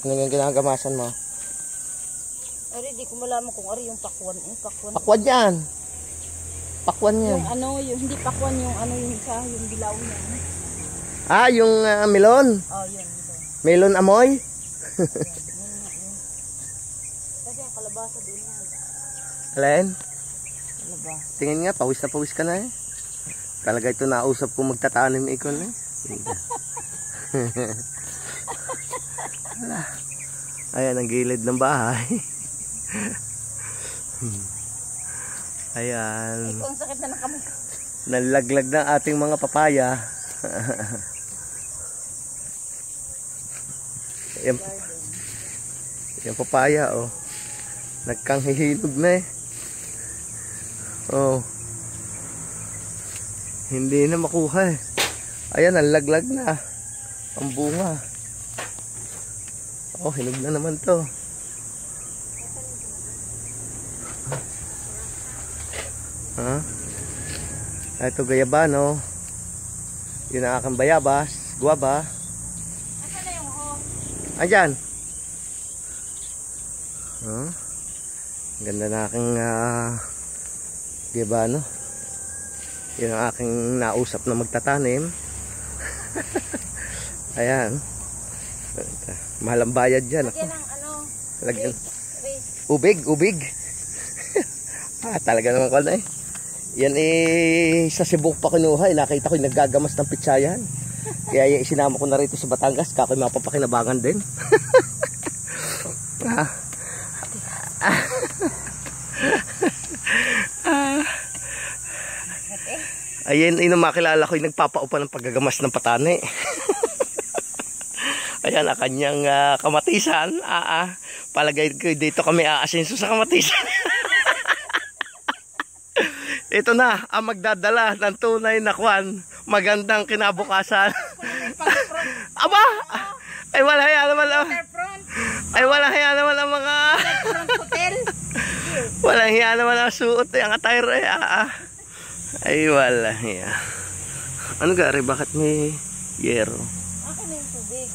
Ano yung ginagamasan mo? Ari, di ko malaman kung ari yung pakwan. Pakwan yan. Pakwan yan. Yung ano, yung hindi pakwan, yung ano yung isa, yung dilaw niya. Ah, yung melon. Oh, yun. Melon amoy. Kasi ang kalabasa doon yan. Alin? Kalabasa. Tingin nga, pawis na pawis ka na eh. Talaga ito nausap ko magtatanim ikon eh. Ayan ang gilid ng bahay. Ayan. Ikaw ang sakit na ng kamay. Nalaglag ng ating mga papaya. Yung papaya oh. Nagkanghihinog na eh. Oh. Hindi na makuha eh. Ayan, nalaglag na. Ang bunga. Oh, hinog na naman to. Ha? Ito gayabano. Yun ang aking bayabas. Guwaba. Asan na yung ho? Ayan. Huh? Ganda na aking gayabano. Yun ang aking nausap na magtatanim. Ayan. Mahal ang bayad dyan. Lagyan ng ano? Lagyan. Ubig. Ubig. Talaga naman ko na eh. Yan eh, sa Cebu pa kinuha eh. Nakita ko yung naggagamas ng pitsayan. Kaya isinama ko na rito sa Batangas. Kako'y mapapakinabangan din. Ayan, makilala ko yung nagpapaupa ng paggagamas ng patane. Ayan, ang kanyang kamatisan. Palagay ko dito kami aasenso sa kamatisan. Ito na ang magdadala ng tunay na kwan. Magandang kinabukasan. Aba! Ay wala yan naman ang... Ay wala yan naman ang mga... Walang yan naman ang suot. Ang attire eh. Ay wala yan. Ano gari? Bakit may yero? Akin na yung tubig.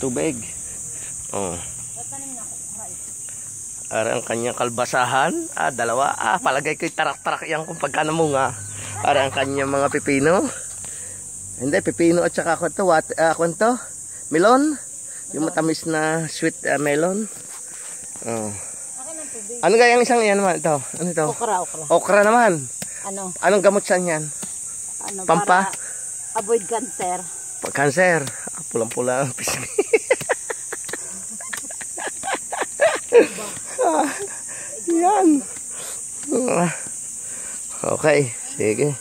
Tubig? Oo. Tatanim na ako. Ara ang kanyang kalbasahan. Dalawa. Palagay ko'y tarak-tarak yan kung pagkano mo nga. Ara ang kanyang mga pipino. Hindi, pipino at saka ako to. Melon. Yung matamis na sweet melon. Oh. Akin ang tubig. Ano gayang isang yan naman ito? Ano ito? Okra. Okra naman. Ano? Anong gamot saan yan? Ano, Pampa? para avoid cancer. Cancer. Pulang-pula ang pisngi. Yan. Okay, sige.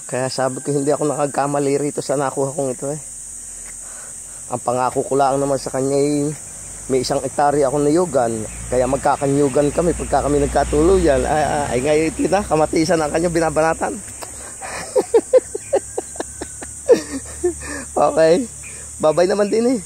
Kaya sabi ko hindi ako nakagkamali rito sa nakuha kong ito eh. Ang pangako ko lang naman sa kanya ay may 1 hektarya akong nayugan. Kaya magkakanyugan kami pagka kami nagkatuluyan. Ay ngayon ito na, kamatisan ang kanyang binabanatan. Okay. Babay naman din eh.